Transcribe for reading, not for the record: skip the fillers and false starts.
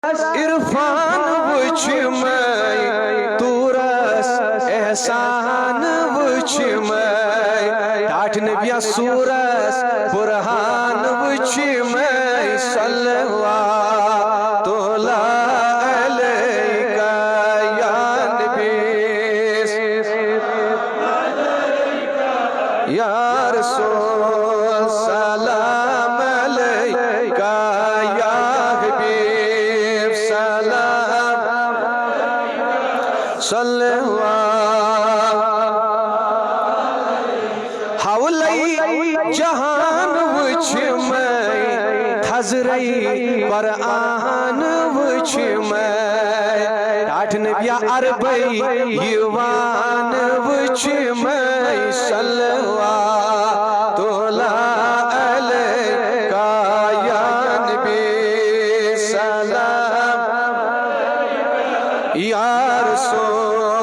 عرفان وچھ میں تورس احسان وچھ میں ٹاٹھ نبی سورس برہان وچھ میں صلوات اللہ علیکہ یا نبی یا رسول سلام علیکہ یا حبیب سلام صلوات حولی جہان وچھ میں تھزرئی قرآن وچھ میں ٹاٹھ نبی عربی یوان وچھ میں صلوات اللہ علیکہ یا نبی سلام یا رسول